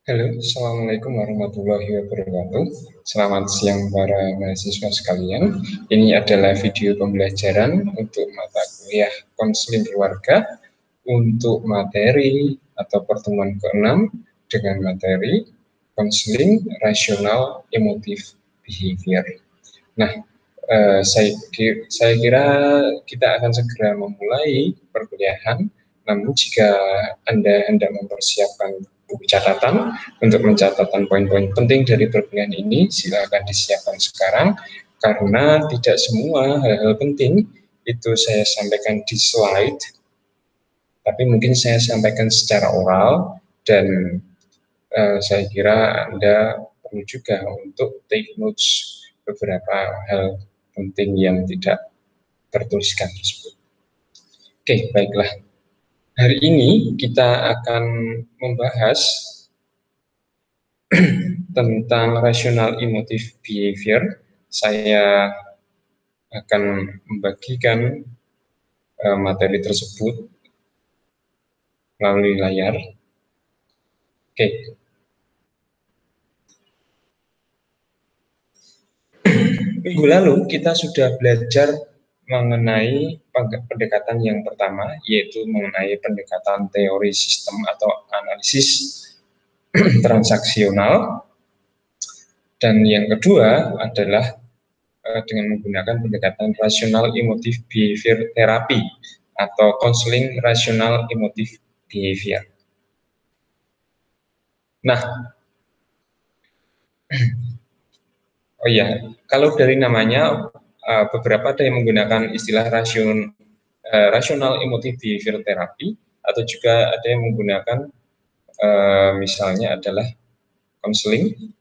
Halo, Assalamualaikum warahmatullahi wabarakatuh. Selamat siang para mahasiswa sekalian. Ini adalah video pembelajaran untuk mata kuliah konseling keluarga untuk materi atau pertemuan ke-6 dengan materi konseling rasional emotif behavior. Nah, saya kira kita akan segera memulai perkuliahan. Namun jika Anda hendak mempersiapkan buku catatan untuk mencatatkan poin-poin penting dari perkuliahan ini, silakan disiapkan sekarang karena tidak semua hal-hal penting itu saya sampaikan di slide, tapi mungkin saya sampaikan secara oral dan saya kira Anda perlu juga untuk take notes beberapa hal penting yang tidak tertuliskan tersebut. Oke, baiklah. Hari ini kita akan membahas tentang rational emotive behavior. Saya akan membagikan materi tersebut melalui layar. Oke. Minggu lalu kita sudah belajar mengenai pendekatan yang pertama, yaitu mengenai pendekatan teori sistem atau analisis transaksional. Dan yang kedua adalah dengan menggunakan pendekatan rasional emotive behavior therapy atau counseling rasional emotive behavior. Nah, oh iya, kalau dari namanya beberapa ada yang menggunakan istilah rasional emotive behavior therapy, atau juga ada yang menggunakan misalnya adalah counseling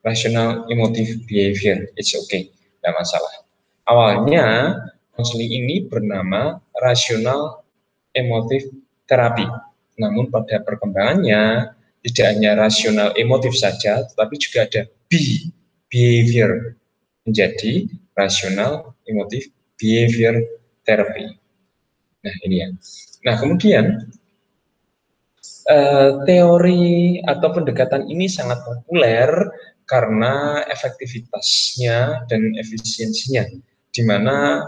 rational emotive behavior. It's okay, tidak masalah. Awalnya counseling ini bernama rasional emotive therapy. Namun pada perkembangannya tidak hanya rasional emotif saja, tetapi juga ada behavior menjadi rasional emotif behavior therapy. Nah, ini ya. Nah, kemudian teori atau pendekatan ini sangat populer karena efektivitasnya dan efisiensinya, di mana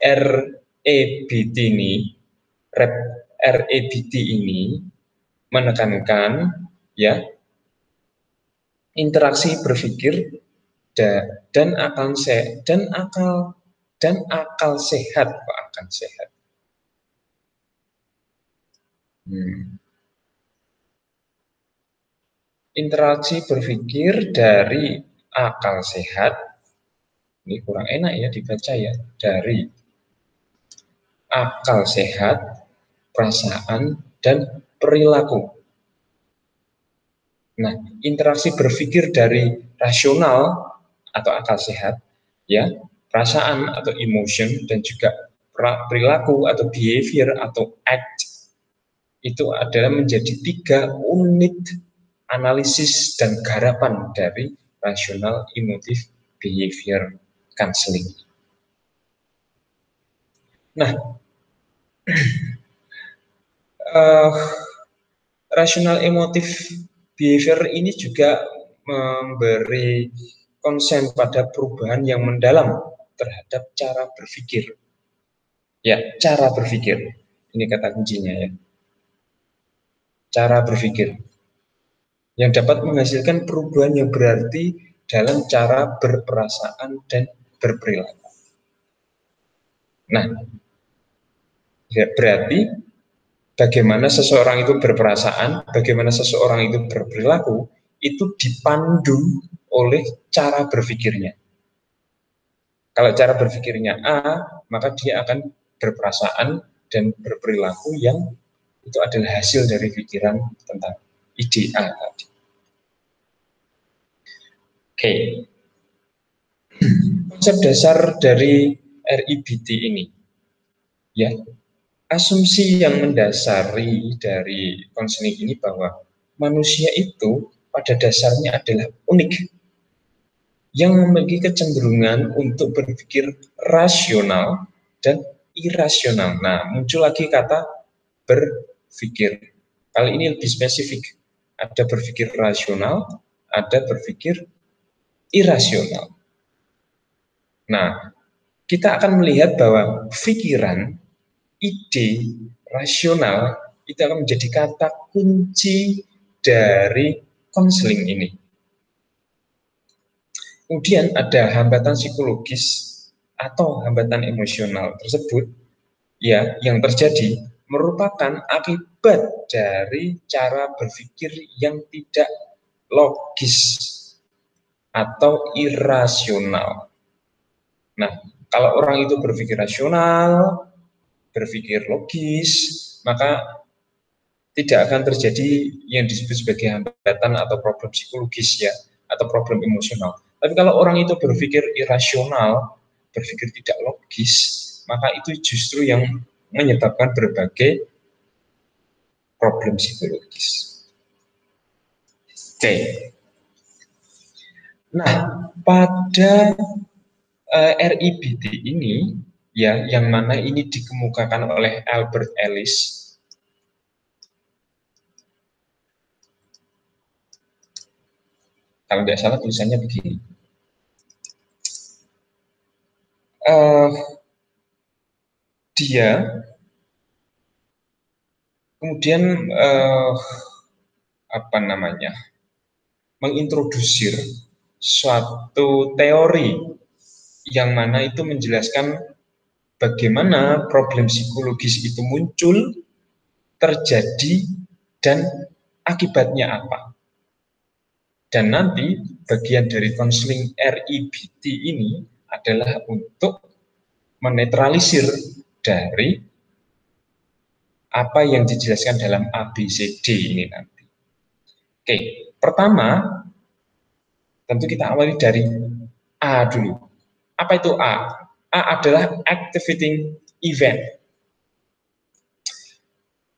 REBT ini, REBT ini menekankan ya interaksi berpikir dan akal sehat, akan sehat. Interaksi berpikir dari akal sehat, ini kurang enak ya dibaca ya, dari akal sehat, perasaan, dan perilaku. Nah, interaksi berpikir dari rasional atau akal sehat, ya, perasaan atau emotion, dan juga perilaku atau behavior atau act, itu adalah menjadi 3 unit analisis dan garapan dari rational emotive behavior counseling. Nah, rational emotive behavior ini juga memberi konsen pada perubahan yang mendalam terhadap cara berpikir. Ya, cara berpikir. Ini kata kuncinya ya. Cara berpikir. Yang dapat menghasilkan perubahan yang berarti dalam cara berperasaan dan berperilaku. Nah, ya berarti bagaimana seseorang itu berperasaan, bagaimana seseorang itu berperilaku, itu dipandu oleh cara berpikirnya. Kalau cara berpikirnya A, maka dia akan berperasaan dan berperilaku yang itu adalah hasil dari pikiran tentang ide A tadi. Oke. Konsep dasar dari REBT ini, ya, asumsi yang mendasari dari konseling ini bahwa manusia itu pada dasarnya adalah unik, yang memiliki kecenderungan untuk berpikir rasional dan irasional. Nah, muncul lagi kata berpikir. Kali ini lebih spesifik. Ada berpikir rasional, ada berpikir irasional. Nah, kita akan melihat bahwa pikiran, ide, rasional itu akan menjadi kata kunci dari konseling ini. Kemudian ada hambatan psikologis atau hambatan emosional tersebut ya yang terjadi merupakan akibat dari cara berpikir yang tidak logis atau irasional. Nah, kalau orang itu berpikir rasional, berpikir logis, maka tidak akan terjadi yang disebut sebagai hambatan atau problem psikologis ya, atau problem emosional. Tapi kalau orang itu berpikir irasional, berpikir tidak logis, maka itu justru yang menyebabkan berbagai problem psikologis. Oke. Nah, pada RIBD ini ya, yang mana ini dikemukakan oleh Albert Ellis. Kalau tidak salah tulisannya begini. Dia kemudian mengintrodusir suatu teori yang mana itu menjelaskan bagaimana problem psikologis itu muncul, terjadi, dan akibatnya apa. Dan nanti bagian dari konseling RIBD ini adalah untuk menetralisir dari apa yang dijelaskan dalam ABCD ini nanti. Oke, pertama tentu kita awali dari A dulu. Apa itu A? A adalah activating event.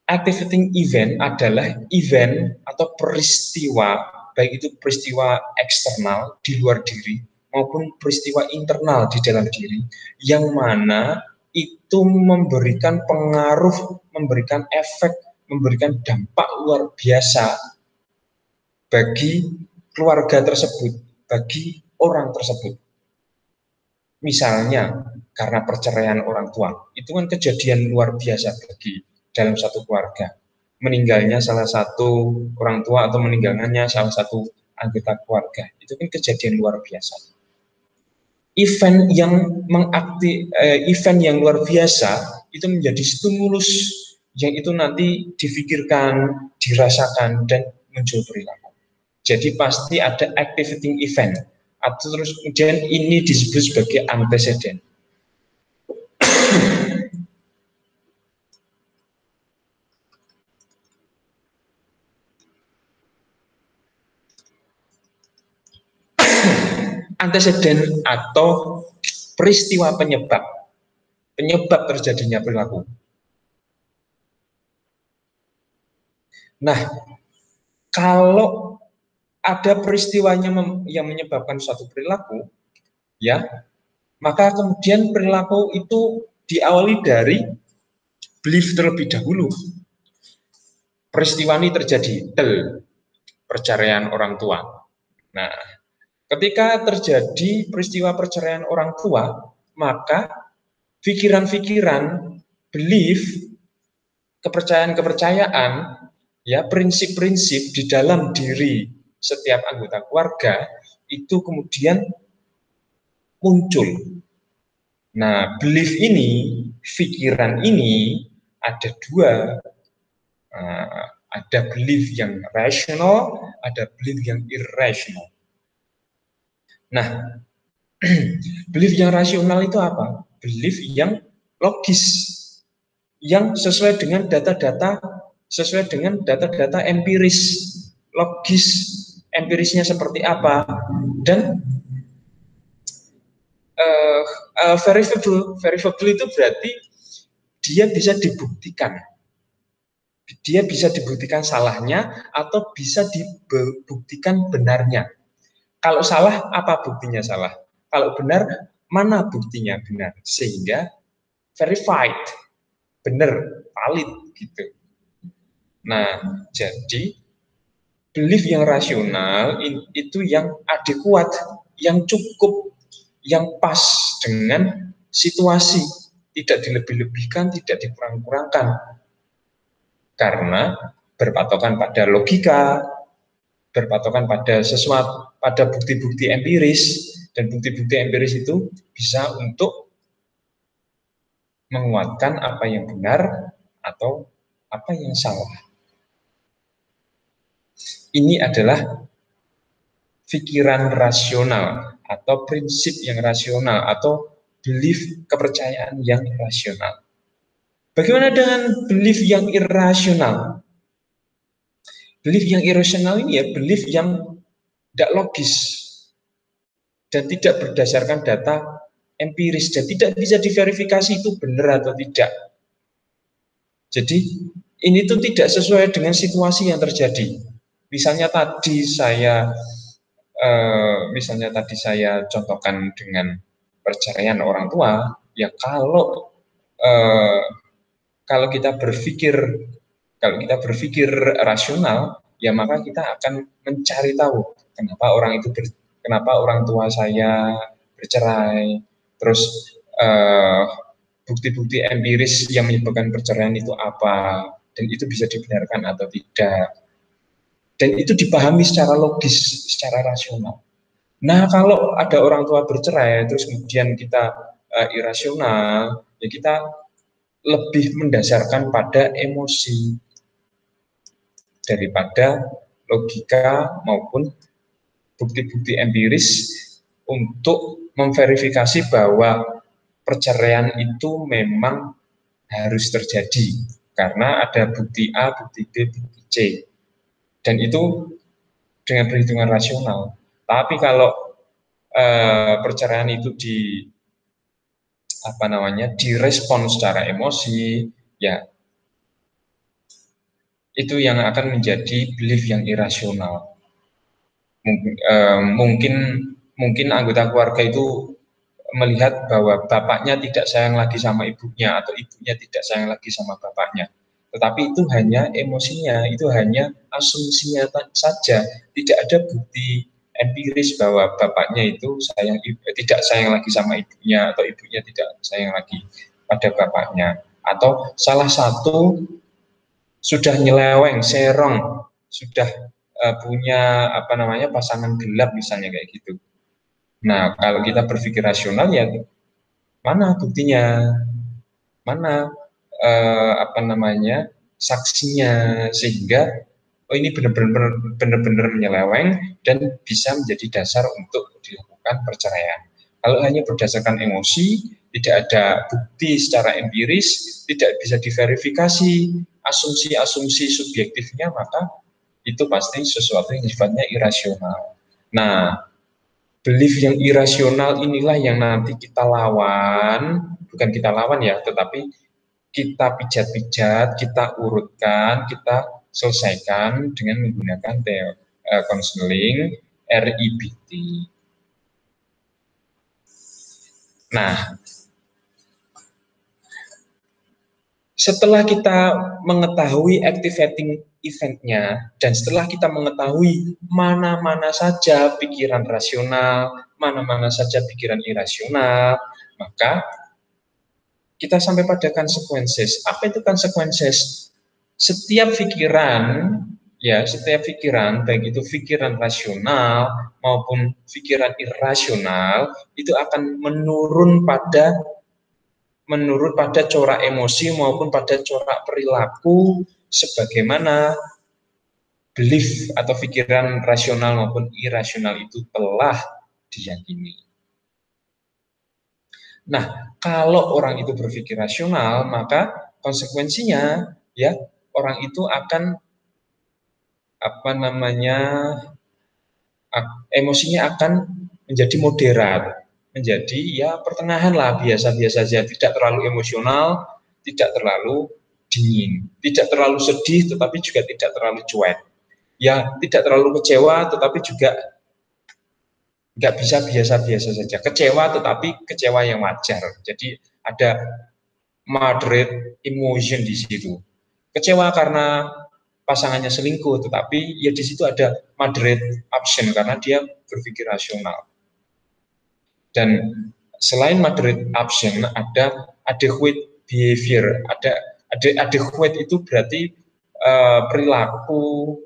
Activating event adalah event atau peristiwa, baik itu peristiwa eksternal di luar diri maupun peristiwa internal di dalam diri, yang mana itu memberikan pengaruh, memberikan efek, memberikan dampak luar biasa bagi keluarga tersebut, bagi orang tersebut. Misalnya karena perceraian orang tua, itu kan kejadian luar biasa bagi dalam satu keluarga. Meninggalnya salah satu orang tua atau meninggalnya salah satu anggota keluarga, itu kan kejadian luar biasa. Event yang luar biasa itu menjadi stimulus yang itu nanti difikirkan, dirasakan, dan muncul perilaku. Jadi pasti ada activating event, atau terus kemudian ini disebut sebagai antecedent. Antecedent atau peristiwa penyebab terjadinya perilaku. Nah, kalau ada peristiwanya yang menyebabkan suatu perilaku, ya, maka kemudian perilaku itu diawali dari belief terlebih dahulu. Peristiwa ini terjadi, perceraian orang tua. Nah, ketika terjadi peristiwa perceraian orang tua, maka pikiran-pikiran, belief, kepercayaan-kepercayaan, ya, prinsip-prinsip di dalam diri setiap anggota keluarga itu kemudian muncul. Nah, belief ini, pikiran ini ada dua. Ada belief yang rasional, ada belief yang irrational. Nah, belief yang rasional itu apa? Belief yang logis, yang sesuai dengan data-data empiris, logis, empirisnya seperti apa, dan verifiable itu berarti dia bisa dibuktikan. Dia bisa dibuktikan salahnya atau bisa dibuktikan benarnya. Kalau salah, apa buktinya salah? Kalau benar, mana buktinya benar? Sehingga verified, benar, valid gitu. Nah, jadi belief yang rasional itu yang adekuat, yang cukup, yang pas dengan situasi, tidak dilebih-lebihkan, tidak dikurang-kurangkan, karena berpatokan pada logika, berpatokan pada sesuatu, pada bukti-bukti empiris, dan bukti-bukti empiris itu bisa untuk menguatkan apa yang benar atau apa yang salah. Ini adalah pikiran rasional atau prinsip yang rasional atau belief kepercayaan yang rasional. Bagaimana dengan belief yang irasional? Belief yang irasional ini ya belief yang tidak logis dan tidak berdasarkan data empiris dan tidak bisa diverifikasi itu benar atau tidak. Jadi ini tuh tidak sesuai dengan situasi yang terjadi. Misalnya tadi saya contohkan dengan perceraian orang tua, ya eh, kalau kita berpikir rasional, ya maka kita akan mencari tahu kenapa orang tua saya bercerai, terus bukti-bukti empiris yang menyebabkan perceraian itu apa, dan itu bisa dibenarkan atau tidak, dan itu dipahami secara logis, secara rasional. Nah, kalau ada orang tua bercerai, terus kemudian kita irasional, ya kita lebih mendasarkan pada emosi daripada logika maupun bukti-bukti empiris untuk memverifikasi bahwa perceraian itu memang harus terjadi karena ada bukti A, bukti B, bukti C, dan itu dengan perhitungan rasional. Tapi kalau perceraian itu direspon secara emosi, ya itu yang akan menjadi belief yang irasional. Mungkin anggota keluarga itu melihat bahwa bapaknya tidak sayang lagi sama ibunya atau ibunya tidak sayang lagi sama bapaknya. Tetapi itu hanya emosinya, itu hanya asumsinya saja. Tidak ada bukti empiris bahwa bapaknya itu tidak sayang lagi sama ibunya atau ibunya tidak sayang lagi pada bapaknya. Atau salah satu sudah nyeleweng, serong, sudah punya pasangan gelap misalnya kayak gitu. Nah, kalau kita berpikir rasional ya mana buktinya, mana saksinya, sehingga oh ini benar-benar menyeleweng dan bisa menjadi dasar untuk dilakukan perceraian. Kalau hanya berdasarkan emosi, tidak ada bukti secara empiris, tidak bisa diverifikasi asumsi-asumsi subjektifnya, maka itu pasti sesuatu yang sifatnya irasional. Nah, belief yang irasional inilah yang nanti kita lawan, bukan kita lawan ya, tetapi kita pijat-pijat, kita urutkan, kita selesaikan dengan menggunakan konseling RIBT. Nah, setelah kita mengetahui activating eventnya, dan setelah kita mengetahui mana-mana saja pikiran rasional, mana-mana saja pikiran irasional, maka kita sampai pada consequences. Apa itu consequences? Setiap pikiran, baik itu pikiran rasional maupun pikiran irasional, itu akan menurun pada corak emosi maupun pada corak perilaku sebagaimana belief atau pikiran rasional maupun irasional itu telah diyakini. Nah, kalau orang itu berpikir rasional, maka konsekuensinya ya orang itu akan emosinya akan menjadi moderat, menjadi ya pertengahan lah, biasa-biasa saja, tidak terlalu emosional, tidak terlalu dingin, tidak terlalu sedih, tetapi juga tidak terlalu cuek. Ya, tidak terlalu kecewa, tetapi juga nggak bisa biasa-biasa saja. Kecewa, tetapi kecewa yang wajar. Jadi ada moderate emotion di situ. Kecewa karena pasangannya selingkuh, tetapi ya di situ ada moderate option karena dia berpikir rasional. Dan selain moderate option ada adequate behavior. Adequate itu berarti perilaku,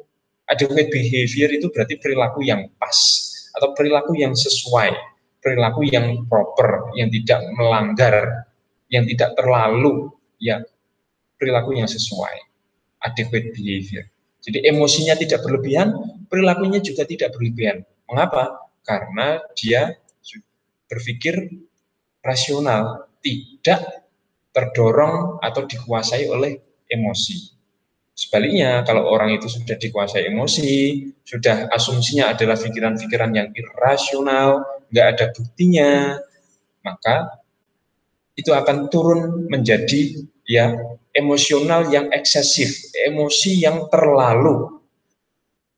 adequate behavior itu berarti perilaku yang pas atau perilaku yang sesuai, perilaku yang proper, yang tidak melanggar, yang tidak terlalu, ya perilaku yang sesuai, adequate behavior. Jadi emosinya tidak berlebihan, perilakunya juga tidak berlebihan. Mengapa? Karena dia berpikir rasional, tidak terdorong atau dikuasai oleh emosi. Sebaliknya, kalau orang itu sudah dikuasai emosi, sudah asumsinya adalah pikiran-pikiran yang irasional, nggak ada buktinya, maka itu akan turun menjadi ya emosional yang eksesif, emosi yang terlalu.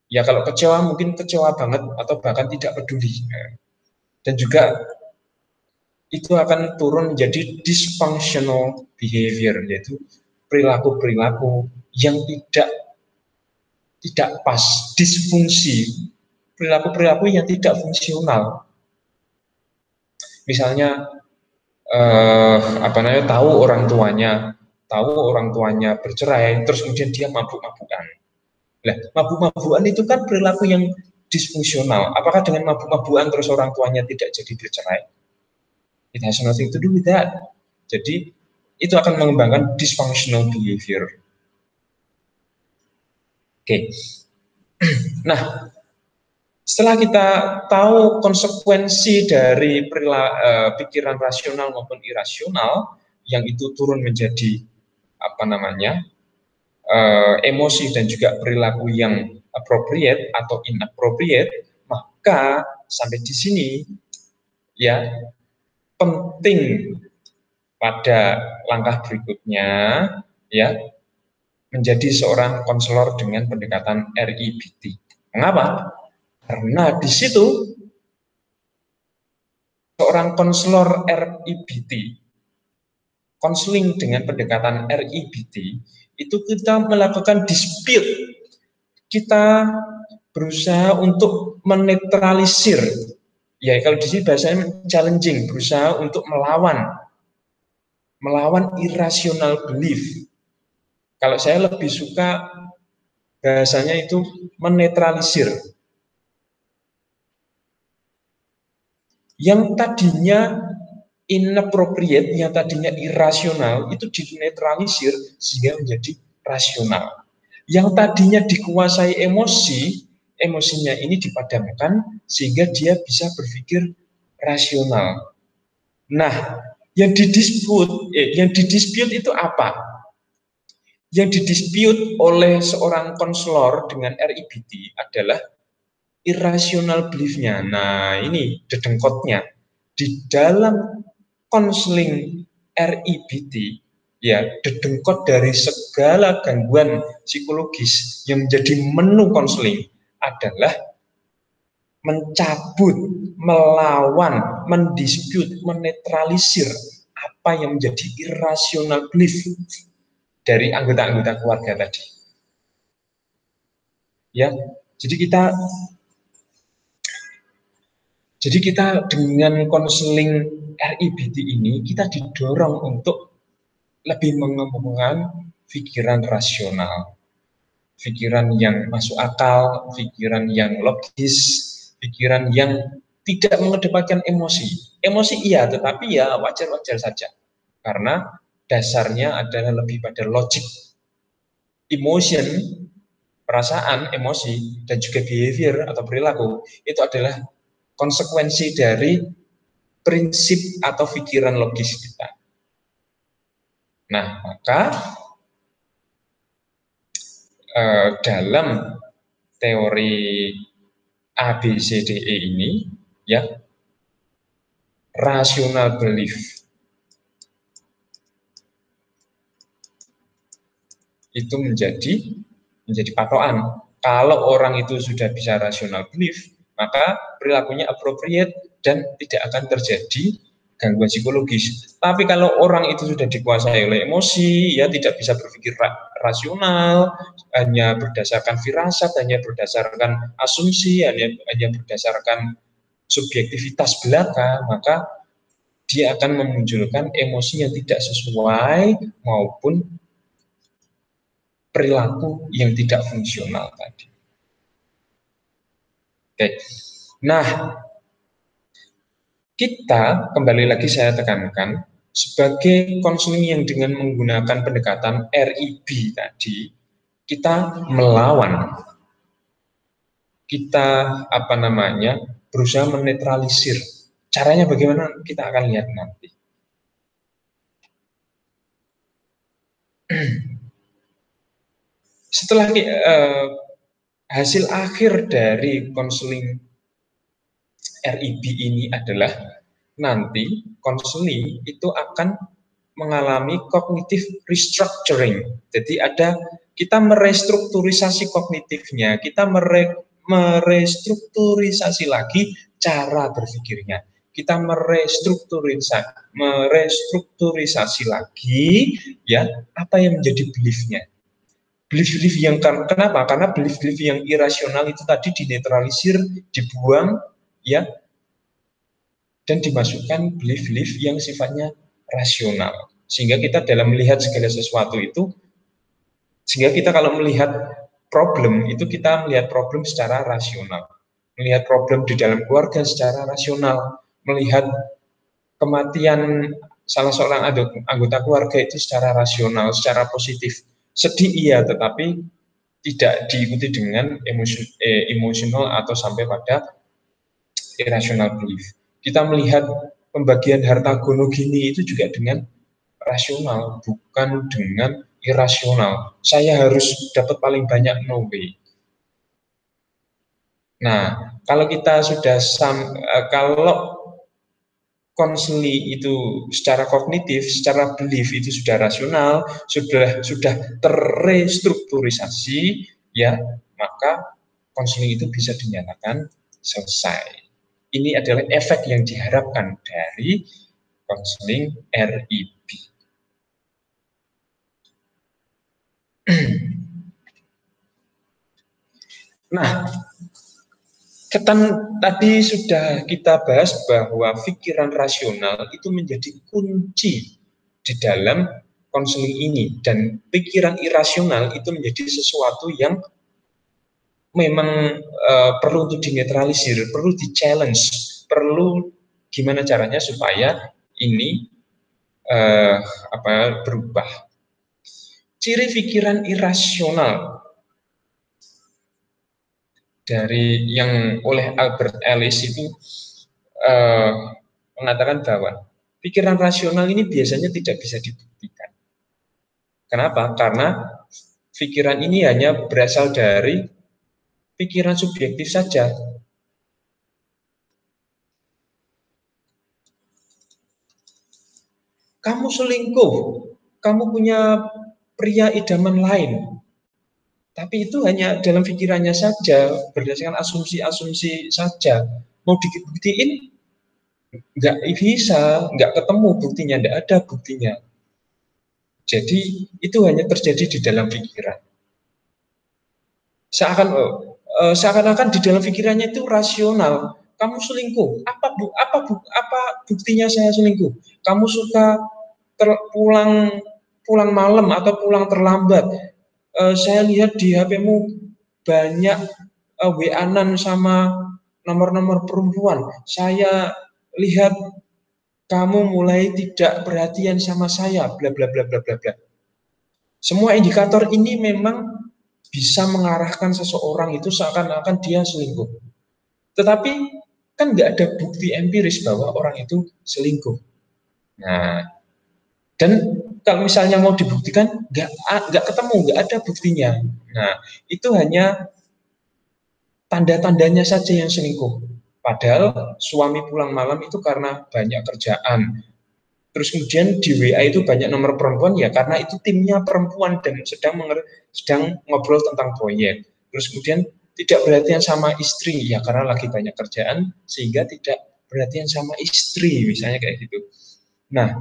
Ya kalau kecewa mungkin kecewa banget atau bahkan tidak peduli. Dan juga itu akan turun menjadi dysfunctional behavior, yaitu perilaku-perilaku yang tidak pas, disfungsi, perilaku-perilaku yang tidak fungsional. Misalnya tahu orang tuanya bercerai, terus kemudian dia mabuk-mabukan. Nah, mabuk-mabukan itu kan perilaku yang disfungsional. Apakah dengan mabuk-mabukan terus orang tuanya tidak jadi bercerai? It has nothing to do with that. Jadi itu akan mengembangkan dysfunctional behavior. Oke. Nah, setelah kita tahu konsekuensi dari pikiran rasional maupun irasional yang itu turun menjadi emosi dan juga perilaku yang appropriate atau inappropriate, maka sampai di sini ya penting pada langkah berikutnya ya menjadi seorang konselor dengan pendekatan REBT. Mengapa? Karena di situ seorang konselor REBT, konseling dengan pendekatan REBT, itu kita melakukan dispute. Kita berusaha untuk menetralisir. Ya, kalau di sini bahasanya challenging, berusaha untuk melawan irrational belief. Kalau saya lebih suka bahasanya itu menetralisir. Yang tadinya inappropriate, yang tadinya irasional, itu dinetralisir sehingga menjadi rasional. Yang tadinya dikuasai emosi, emosinya ini dipadamkan sehingga dia bisa berpikir rasional. Nah, yang didispute itu apa? Yang didispute oleh seorang konselor dengan REBT adalah irrational belief-nya. Nah, ini dedengkotnya. Di dalam konseling REBT, ya, dedengkot dari segala gangguan psikologis yang menjadi menu konseling adalah mencabut, melawan, mendispute, menetralisir apa yang menjadi irrational belief dari anggota-anggota keluarga tadi. Ya, jadi kita dengan konseling REBT ini kita didorong untuk lebih mengembangkan pikiran rasional, pikiran yang masuk akal, pikiran yang logis, pikiran yang tidak mengedepankan emosi. Emosi iya, tetapi ya wajar-wajar saja. Karena dasarnya adalah lebih pada logik. Emotion, perasaan, emosi, dan juga behavior atau perilaku, itu adalah konsekuensi dari prinsip atau pikiran logis kita. Nah, maka dalam teori ABCDE ini, ya, rational belief itu menjadi patokan. Kalau orang itu sudah bisa rational belief, maka perilakunya appropriate dan tidak akan terjadi gangguan psikologis. Tapi kalau orang itu sudah dikuasai oleh emosi, ya tidak bisa berpikir rasional, hanya berdasarkan firasat, hanya berdasarkan asumsi, hanya berdasarkan subjektivitas belaka, maka dia akan memunculkan emosi yang tidak sesuai maupun perilaku yang tidak fungsional tadi. Oke. Nah, kita kembali lagi saya tekankan sebagai konseling yang dengan menggunakan pendekatan RIB tadi, kita melawan, kita berusaha menetralisir. Caranya bagaimana kita akan lihat nanti. Setelah hasil akhir dari konseling RIB ini adalah nanti konseling itu akan mengalami cognitive restructuring. Jadi kita merestrukturisasi kognitifnya, kita merestrukturisasi lagi cara berpikirnya. Kita merestrukturisasi lagi ya apa yang menjadi beliefnya. Belief-belief yang kenapa? Karena belief-belief yang irasional itu tadi dinetralisir, dibuang ya, dan dimasukkan belief-belief yang sifatnya rasional. Sehingga kita dalam melihat segala sesuatu itu, sehingga kita kalau melihat problem, itu kita melihat problem secara rasional. Melihat problem di dalam keluarga secara rasional. Melihat kematian salah seorang anggota keluarga itu secara rasional, secara positif. Sedih iya, tetapi tidak diikuti dengan emosional atau sampai pada irrational belief. Kita melihat pembagian harta gono gini itu juga dengan rasional, bukan dengan irasional. Saya harus dapat paling banyak, no way. Nah, kalau kita sudah kalau konseli itu secara kognitif, secara belief itu sudah rasional, sudah terrestrukturisasi, ya maka konseling itu bisa dinyatakan selesai. Ini adalah efek yang diharapkan dari konseling RIB. Nah, tadi sudah kita bahas bahwa pikiran rasional itu menjadi kunci di dalam konseling ini, dan pikiran irasional itu menjadi sesuatu yang memang perlu untuk dinetralisir, perlu di-challenge, perlu gimana caranya supaya ini berubah. Ciri pikiran irasional dari yang oleh Albert Ellis itu mengatakan bahwa pikiran rasional ini biasanya tidak bisa dibuktikan. Kenapa? Karena pikiran ini hanya berasal dari pikiran subjektif saja. Kamu selingkuh, kamu punya pria idaman lain, tapi itu hanya dalam pikirannya saja, berdasarkan asumsi-asumsi saja. Mau dibuktiin? Nggak bisa, nggak ketemu buktinya, nggak ada buktinya. Jadi itu hanya terjadi di dalam pikiran. Seakan-akan di dalam pikirannya itu rasional. Kamu selingkuh, apa buktinya saya selingkuh? Kamu suka pulang malam atau pulang terlambat. Saya lihat di HP-mu banyak WA-an sama nomor-nomor perempuan. Saya lihat kamu mulai tidak perhatian sama saya, bla bla bla bla bla bla. Semua indikator ini memang bisa mengarahkan seseorang itu seakan-akan dia selingkuh. Tetapi kan nggak ada bukti empiris bahwa orang itu selingkuh. Nah, dan kalau misalnya mau dibuktikan, nggak ketemu, nggak ada buktinya. Nah, itu hanya tanda-tandanya saja yang selingkuh. Padahal suami pulang malam itu karena banyak kerjaan. Terus kemudian di WA itu banyak nomor perempuan, ya karena itu timnya perempuan dan sedang ngobrol tentang proyek. Terus kemudian tidak perhatian sama istri, ya karena lagi banyak kerjaan sehingga tidak perhatian sama istri, misalnya kayak gitu. Nah,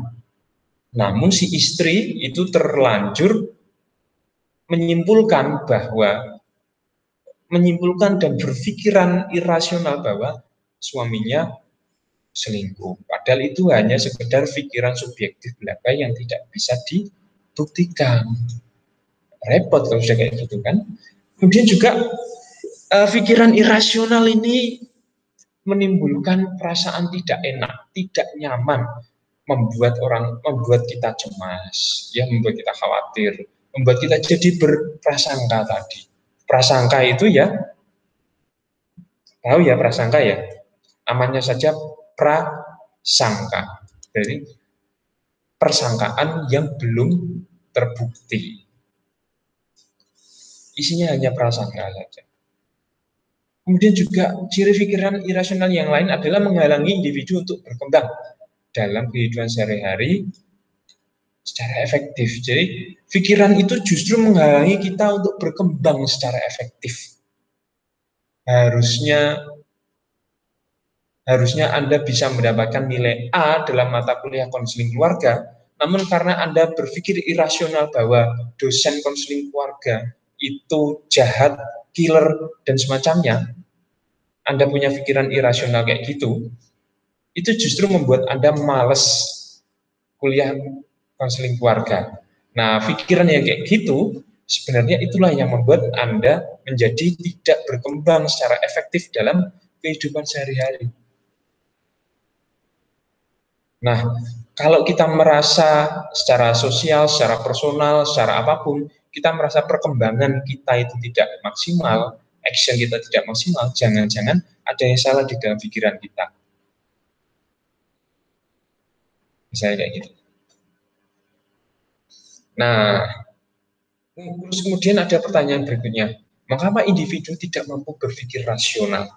namun si istri itu terlanjur menyimpulkan dan berpikiran irasional bahwa suaminya selingkuh. Padahal itu hanya sekedar pikiran subjektif belaka yang tidak bisa dibuktikan. Repot kalau sudah kayak gitu kan. Kemudian juga pikiran irasional ini menimbulkan perasaan tidak enak, tidak nyaman, membuat kita cemas, ya, membuat kita khawatir, membuat kita jadi berprasangka tadi. Prasangka itu ya, tahu ya prasangka ya, namanya saja prasangka. Jadi persangkaan yang belum terbukti. Isinya hanya prasangka saja. Kemudian juga ciri pikiran irasional yang lain adalah menghalangi individu untuk berkembang dalam kehidupan sehari-hari secara efektif. Jadi pikiran itu justru menghalangi kita untuk berkembang secara efektif. Harusnya Anda bisa mendapatkan nilai A dalam mata kuliah konseling keluarga, namun karena Anda berpikir irasional bahwa dosen konseling keluarga itu jahat, killer, dan semacamnya, Anda punya pikiran irasional kayak gitu, itu justru membuat Anda males kuliah konseling keluarga. Nah, pikiran yang kayak gitu, sebenarnya itulah yang membuat Anda menjadi tidak berkembang secara efektif dalam kehidupan sehari-hari. Nah, kalau kita merasa secara sosial, secara personal, secara apapun, kita merasa perkembangan kita itu tidak maksimal, action kita tidak maksimal, jangan-jangan ada yang salah di dalam pikiran kita. Misalnya kayak gitu. Nah, terus kemudian ada pertanyaan berikutnya. Mengapa individu tidak mampu berpikir rasional?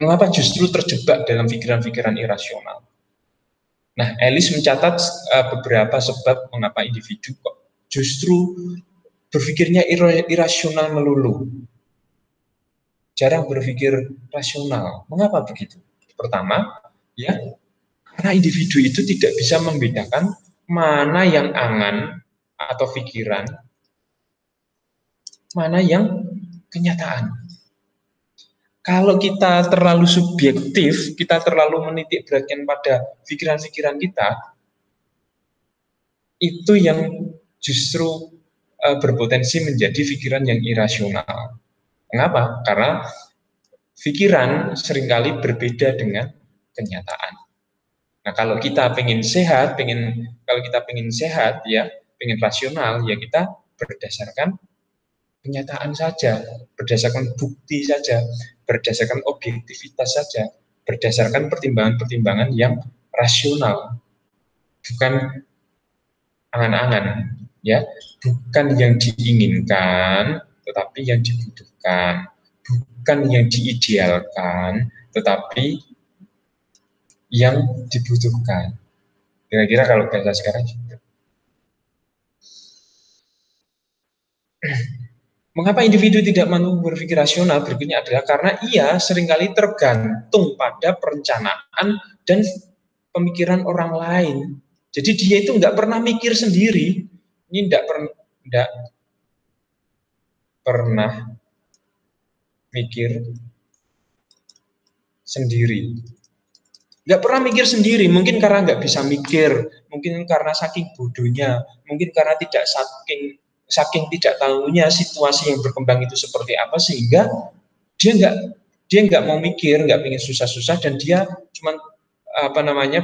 Mengapa justru terjebak dalam pikiran-pikiran irasional? Nah, Ellis mencatat beberapa sebab mengapa individu kok justru berpikirnya irasional melulu. Jarang berpikir rasional. Mengapa begitu? Pertama, ya, karena individu itu tidak bisa membedakan mana yang angan atau pikiran, mana yang kenyataan. Kalau kita terlalu subjektif, kita terlalu menitik beratkan pada pikiran-pikiran kita, itu yang justru berpotensi menjadi pikiran yang irasional. Mengapa? Karena pikiran seringkali berbeda dengan kenyataan. Nah, kalau kita pengen sehat ya, pengen rasional ya, kita berdasarkan kenyataan saja, berdasarkan bukti saja, berdasarkan objektivitas saja, berdasarkan pertimbangan-pertimbangan yang rasional, bukan angan-angan, ya, bukan yang diinginkan, tetapi yang dibutuhkan, bukan yang diidealkan, tetapi yang dibutuhkan. Kira-kira kalau bahasa sekarang gitu. Mengapa individu tidak mampu berpikir rasional? Berikutnya adalah karena ia seringkali tergantung pada perencanaan dan pemikiran orang lain. Jadi dia itu nggak pernah mikir sendiri. Ini nggak pernah mikir sendiri. Nggak pernah mikir sendiri, mungkin karena nggak bisa mikir, mungkin karena saking bodohnya, mungkin karena saking tidak tahunya situasi yang berkembang itu seperti apa, sehingga dia nggak mau mikir, nggak pengen susah-susah, dan dia cuma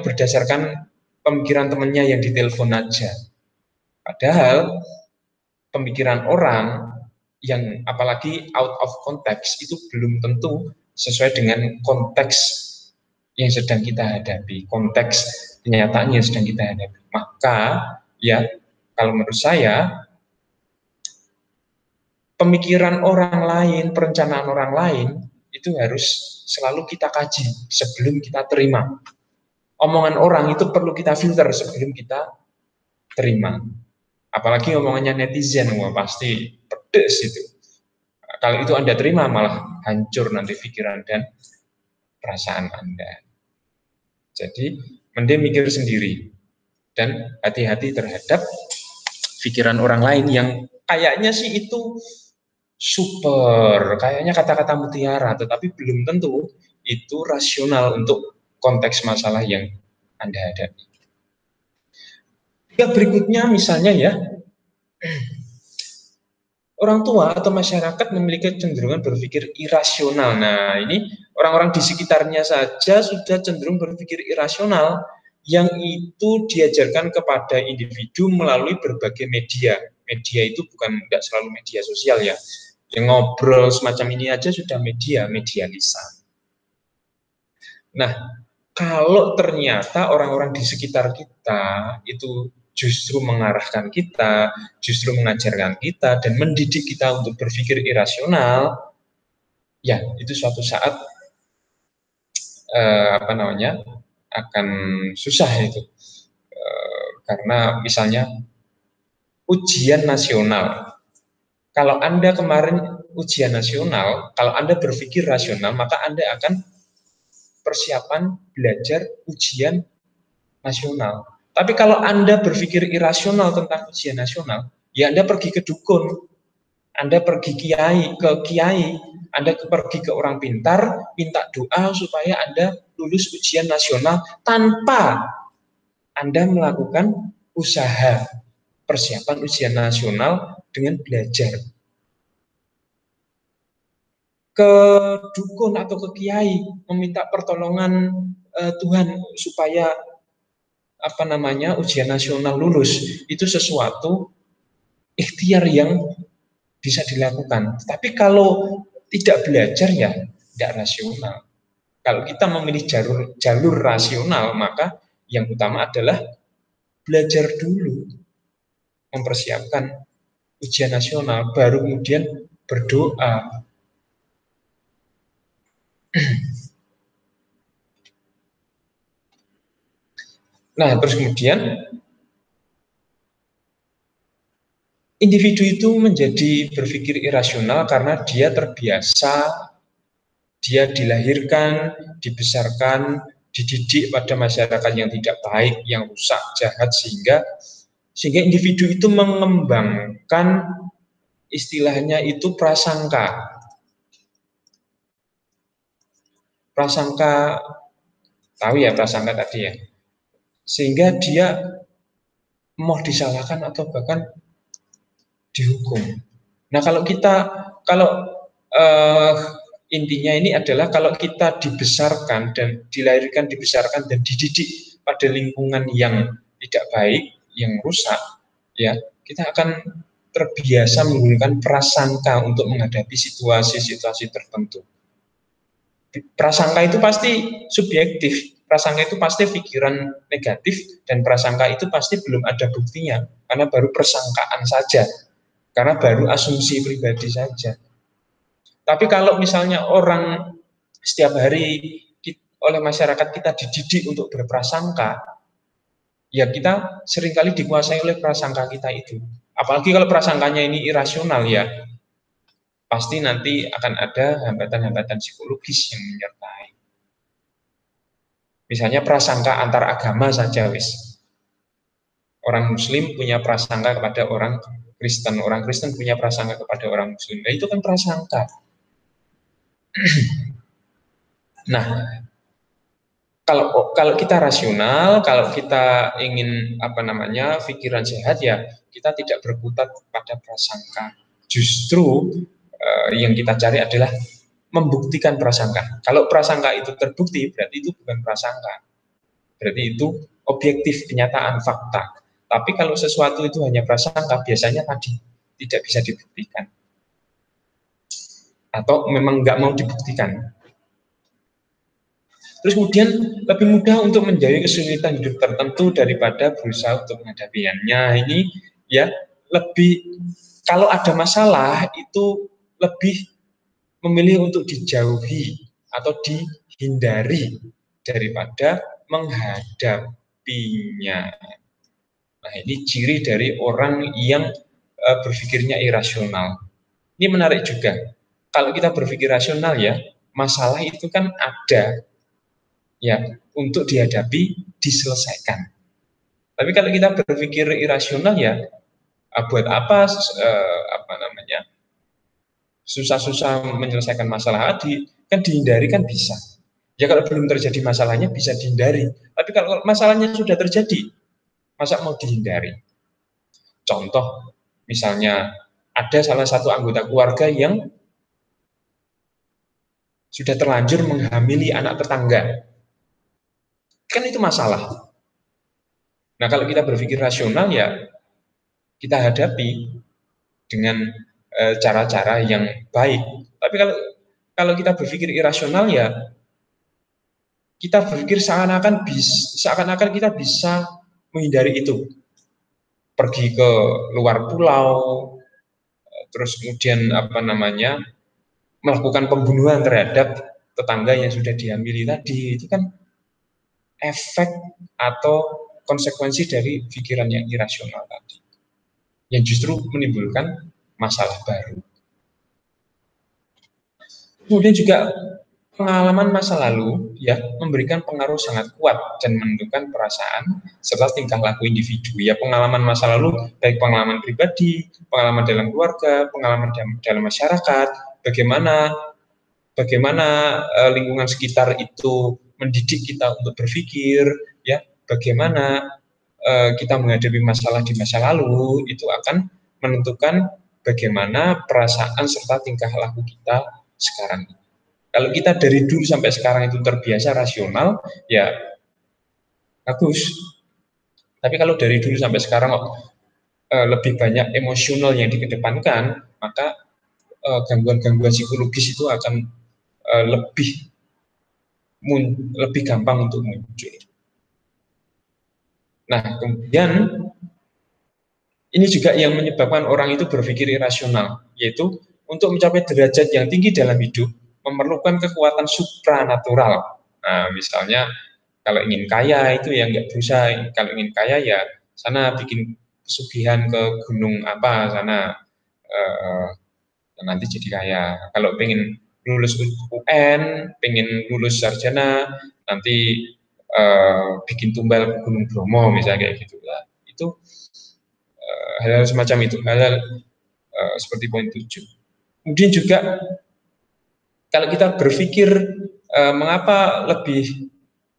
berdasarkan pemikiran temannya yang ditelepon aja. Padahal pemikiran orang yang apalagi out of context itu belum tentu sesuai dengan konteks yang sedang kita hadapi, konteks kenyataan yang sedang kita hadapi. Maka ya, kalau menurut saya, pemikiran orang lain, perencanaan orang lain itu harus selalu kita kaji sebelum kita terima. Omongan orang itu perlu kita filter sebelum kita terima. Apalagi omongannya netizen, wah pasti pedes itu. Kalau itu Anda terima, malah hancur nanti pikiran dan perasaan Anda. Jadi, mending mikir sendiri dan hati-hati terhadap pikiran orang lain yang kayaknya sih itu super, kayaknya kata-kata mutiara, tetapi belum tentu itu rasional untuk konteks masalah yang Anda hadapi. Yang berikutnya misalnya ya, orang tua atau masyarakat memiliki kecenderungan berpikir irasional. Nah, ini orang-orang di sekitarnya saja sudah cenderung berpikir irasional, yang itu diajarkan kepada individu melalui berbagai media. Media itu bukan tidak selalu media sosial ya. Yang ngobrol semacam ini aja sudah media lisan. Nah, kalau ternyata orang-orang di sekitar kita itu justru mengarahkan kita, justru mengajarkan kita, dan mendidik kita untuk berpikir irasional, ya itu suatu saat akan susah itu. Karena misalnya ujian nasional, kalau Anda kemarin ujian nasional, kalau Anda berpikir rasional, maka Anda akan persiapan belajar ujian nasional. Tapi kalau Anda berpikir irasional tentang ujian nasional, ya Anda pergi ke dukun, Anda pergi ke kiai, Anda pergi ke orang pintar, minta doa supaya Anda lulus ujian nasional tanpa Anda melakukan usaha persiapan ujian nasional dengan belajar. Ke dukun atau ke kiai meminta pertolongan Tuhan supaya ujian nasional lulus, itu sesuatu ikhtiar yang bisa dilakukan. Tapi kalau tidak belajar ya tidak rasional. Kalau kita memilih jalur rasional, maka yang utama adalah belajar dulu, mempersiapkan ujian nasional, baru kemudian berdoa. Nah, terus kemudian individu itu menjadi berpikir irasional karena dia terbiasa, dia dilahirkan, dibesarkan, dididik pada masyarakat yang tidak baik, yang rusak, jahat, sehingga individu itu mengembangkan istilahnya itu prasangka. Prasangka, tahu ya prasangka tadi ya. Sehingga dia mau disalahkan atau bahkan dihukum. Nah, intinya ini adalah kalau kita dibesarkan dan dilahirkan, dibesarkan dan dididik pada lingkungan yang tidak baik, yang rusak, ya kita akan terbiasa menggunakan prasangka untuk menghadapi situasi-situasi tertentu. Prasangka itu pasti subjektif, prasangka itu pasti pikiran negatif, dan prasangka itu pasti belum ada buktinya, karena baru persangkaan saja, karena baru asumsi pribadi saja. Tapi kalau misalnya orang setiap hari oleh masyarakat kita dididik untuk berprasangka, ya kita seringkali dikuasai oleh prasangka kita itu. Apalagi kalau prasangkanya ini irasional ya, pasti nanti akan ada hambatan-hambatan psikologis yang menyertai. Misalnya prasangka antar agama saja, wis. Orang Muslim punya prasangka kepada orang Kristen punya prasangka kepada orang Muslim. Nah, itu kan prasangka. Nah, kalau kita rasional, kalau kita ingin pikiran sehat, ya kita tidak berkutat pada prasangka. Justru yang kita cari adalah membuktikan prasangka. Kalau prasangka itu terbukti, berarti itu bukan prasangka. Berarti itu objektif, kenyataan, fakta. Tapi kalau sesuatu itu hanya prasangka, biasanya tadi tidak bisa dibuktikan. Atau memang nggak mau dibuktikan. Terus kemudian lebih mudah untuk menjauhi kesulitan hidup tertentu daripada berusaha untuk menghadapinya. Ini ya lebih, kalau ada masalah itu lebih memilih untuk dijauhi atau dihindari daripada menghadapinya. Nah, ini ciri dari orang yang berpikirnya irasional. Ini menarik juga. Kalau kita berpikir rasional ya, masalah itu kan ada, ya untuk dihadapi, diselesaikan. Tapi kalau kita berpikir irasional ya buat apa susah-susah menyelesaikan masalah tadi, kan dihindari kan bisa. Ya kalau belum terjadi masalahnya bisa dihindari. Tapi kalau masalahnya sudah terjadi, masa mau dihindari? Contoh, misalnya ada salah satu anggota keluarga yang sudah terlanjur menghamili anak tetangga. Kan itu masalah. Nah, kalau kita berpikir rasional ya kita hadapi dengan cara-cara yang baik. Tapi kalau kita berpikir irasional ya kita berpikir seakan-akan kita bisa menghindari itu. Pergi ke luar pulau, terus kemudian melakukan pembunuhan terhadap tetangga yang sudah dihamili tadi. Itu kan efek atau konsekuensi dari pikiran yang irasional tadi, yang justru menimbulkan masalah baru. Kemudian juga pengalaman masa lalu ya memberikan pengaruh sangat kuat dan menentukan perasaan serta tingkah laku individu. Ya pengalaman masa lalu baik pengalaman pribadi, pengalaman dalam keluarga, pengalaman dalam masyarakat, bagaimana lingkungan sekitar itu mendidik kita untuk berpikir, ya bagaimana kita menghadapi masalah di masa lalu itu akan menentukan bagaimana perasaan serta tingkah laku kita sekarang. Kalau kita dari dulu sampai sekarang itu terbiasa rasional, ya bagus. Tapi kalau dari dulu sampai sekarang lebih banyak emosional yang dikedepankan, maka gangguan-gangguan psikologis itu akan lebih gampang untuk muncul. Nah, kemudian ini juga yang menyebabkan orang itu berpikir irasional, yaitu untuk mencapai derajat yang tinggi dalam hidup memerlukan kekuatan supranatural. Nah, misalnya kalau ingin kaya itu ya nggak berusaha, kalau ingin kaya ya sana bikin pesugihan ke gunung apa sana nanti jadi kaya. Kalau pengen lulus UN, pengen lulus sarjana, nanti bikin tumbal ke Gunung Bromo misalnya kayak gitu lah. Itu hal-hal semacam itu, hal-hal seperti poin 7. Kemudian juga kalau kita berpikir mengapa lebih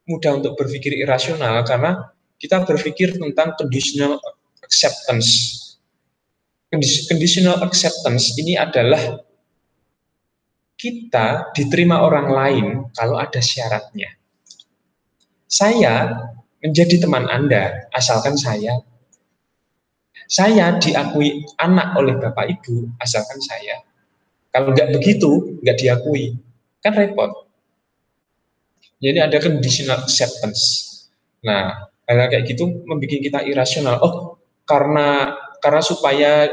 mudah untuk berpikir irasional, karena kita berpikir tentang conditional acceptance. Conditional acceptance ini adalah kita diterima orang lain kalau ada syaratnya. Saya menjadi teman Anda asalkan saya diakui anak oleh Bapak Ibu asalkan saya. Kalau nggak begitu, nggak diakui. Kan repot. Jadi ada conditional acceptance. Nah, hal kayak gitu membuat kita irasional. Oh, karena supaya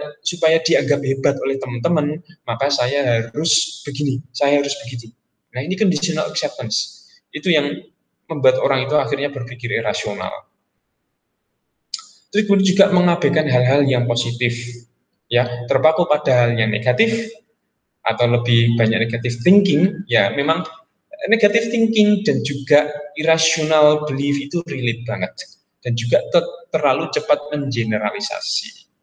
dianggap hebat oleh teman-teman, maka saya harus begini, saya harus begitu. Nah, ini conditional acceptance. Itu yang membuat orang itu akhirnya berpikir irasional. Terus kemudian juga mengabaikan hal-hal yang positif, ya terpaku pada hal yang negatif atau lebih banyak negatif thinking. Ya memang negatif thinking dan juga irrational belief itu relate banget dan juga terlalu cepat mengeneralisasi.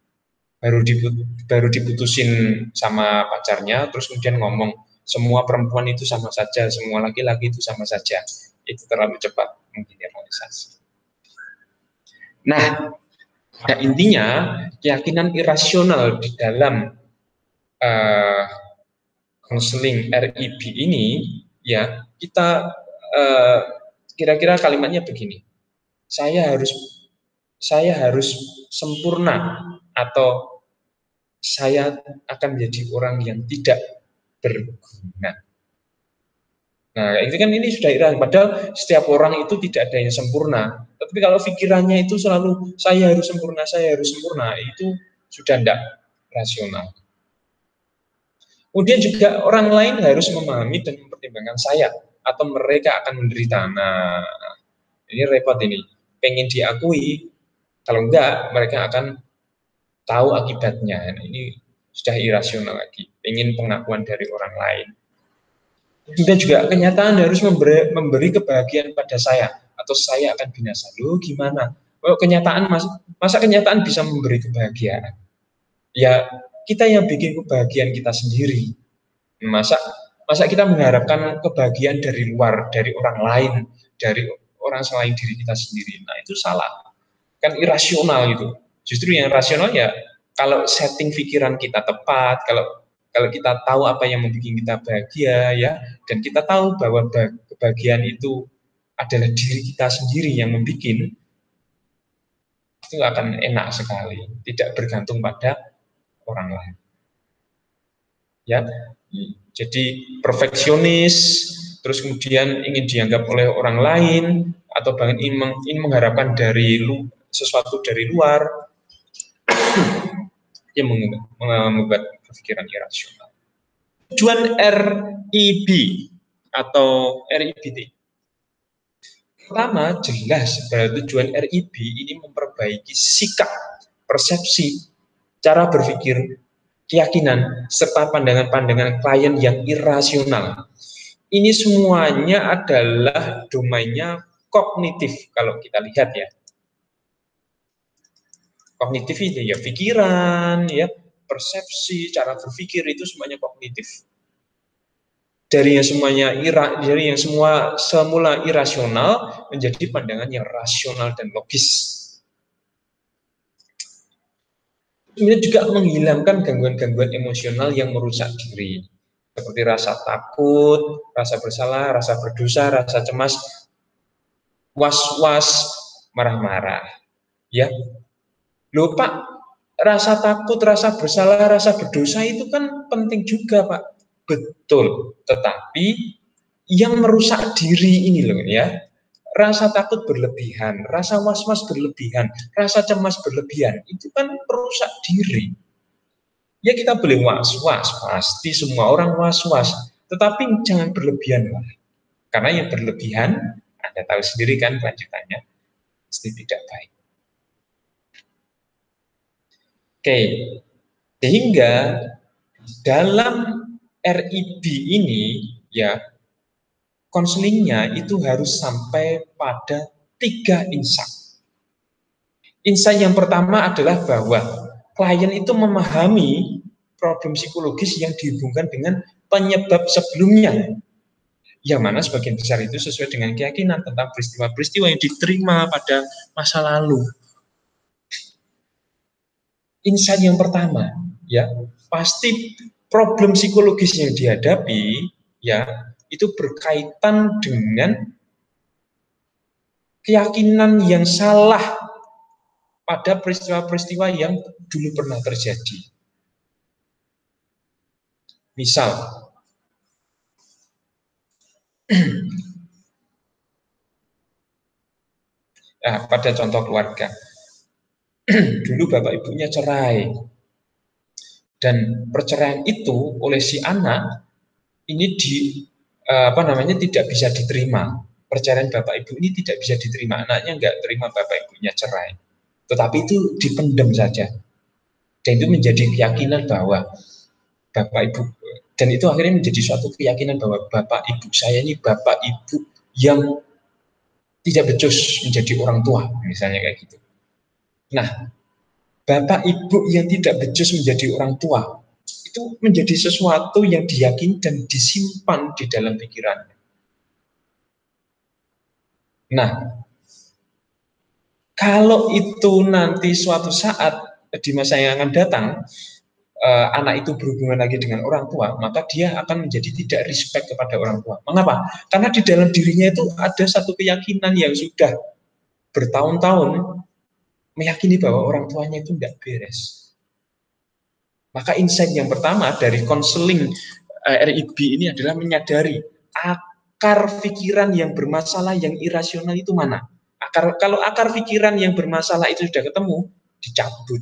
Baru diputusin sama pacarnya terus kemudian ngomong semua perempuan itu sama saja, semua laki-laki itu sama saja. Itu terlalu cepat menggeneralisasi. Nah, pada intinya keyakinan irasional di dalam konseling RIB ini ya kita kira-kira kalimatnya begini. Saya harus sempurna atau saya akan menjadi orang yang tidak berguna. Nah, itu kan ini sudah irasional. Padahal setiap orang itu tidak ada yang sempurna. Tapi kalau pikirannya itu selalu saya harus sempurna, itu sudah tidak rasional. Kemudian juga orang lain harus memahami dan mempertimbangkan saya atau mereka akan menderita. Nah, ini repot ini. Pengen diakui, kalau enggak mereka akan tahu akibatnya. Nah, ini sudah irasional lagi. Pengen pengakuan dari orang lain. Kita juga kenyataan harus memberi kebahagiaan pada saya, atau saya akan binasa. Loh gimana? Oh, kenyataan masa kenyataan bisa memberi kebahagiaan? Ya kita yang bikin kebahagiaan kita sendiri. Masa masa kita mengharapkan kebahagiaan dari luar, dari orang lain, dari orang selain diri kita sendiri. Nah itu salah, kan irasional itu. Justru yang rasional ya kalau setting pikiran kita tepat, kalau kalau kita tahu apa yang membuat kita bahagia ya, dan kita tahu bahwa kebahagiaan itu adalah diri kita sendiri yang membuat, itu akan enak sekali, tidak bergantung pada orang lain. Ya, jadi perfeksionis, terus kemudian ingin dianggap oleh orang lain, atau bahkan ingin mengharapkan dari sesuatu dari luar, yang membuat pikiran irasional. Tujuan RIB atau RIBT. Pertama, jelas bahwa tujuan RIB ini memperbaiki sikap, persepsi, cara berpikir, keyakinan, serta pandangan-pandangan klien yang irasional. Ini semuanya adalah domainnya kognitif kalau kita lihat ya. Kognitif itu ya pikiran, ya persepsi, cara berpikir itu semuanya kognitif. Dari yang semuanya dari yang semula irasional menjadi pandangan yang rasional dan logis. Ini juga menghilangkan gangguan-gangguan emosional yang merusak diri, seperti rasa takut, rasa bersalah, rasa berdosa, rasa cemas, was-was, marah-marah. Ya, loh Pak, rasa takut, rasa bersalah, rasa berdosa itu kan penting juga Pak. Betul, tetapi yang merusak diri ini loh ya, rasa takut berlebihan, rasa was-was berlebihan, rasa cemas berlebihan, itu kan merusak diri. Ya kita boleh was-was, pasti semua orang was-was, tetapi jangan berlebihan lah. Karena yang berlebihan, Anda tahu sendiri kan lanjutannya, pasti tidak baik. Oke, sehingga dalam RIB ini ya konselingnya itu harus sampai pada 3 insight. Insight yang pertama adalah bahwa klien itu memahami problem psikologis yang dihubungkan dengan penyebab sebelumnya, yang mana sebagian besar itu sesuai dengan keyakinan tentang peristiwa-peristiwa yang diterima pada masa lalu. Insight yang pertama, ya pasti problem psikologis yang dihadapi, ya itu berkaitan dengan keyakinan yang salah pada peristiwa-peristiwa yang dulu pernah terjadi. Misal, nah, pada contoh keluarga, dulu bapak ibunya cerai, dan perceraian itu oleh si anak ini tidak bisa diterima. Perceraian bapak ibu ini tidak bisa diterima, anaknya nggak terima bapak ibunya cerai, tetapi itu dipendam saja, dan itu menjadi keyakinan bahwa bapak ibu, dan itu akhirnya menjadi suatu keyakinan bahwa bapak ibu saya ini bapak ibu yang tidak becus menjadi orang tua, misalnya kayak gitu. Nah, bapak ibu yang tidak becus menjadi orang tua itu menjadi sesuatu yang diyakini dan disimpan di dalam pikirannya. Nah, kalau itu nanti suatu saat di masa yang akan datang, anak itu berhubungan lagi dengan orang tua, maka dia akan menjadi tidak respect kepada orang tua. Mengapa? Karena di dalam dirinya itu ada satu keyakinan yang sudah bertahun-tahun meyakini bahwa orang tuanya itu tidak beres. Maka insight yang pertama dari konseling RIB ini adalah menyadari akar pikiran yang bermasalah, yang irasional itu mana. Kalau akar pikiran yang bermasalah itu sudah ketemu, dicabut,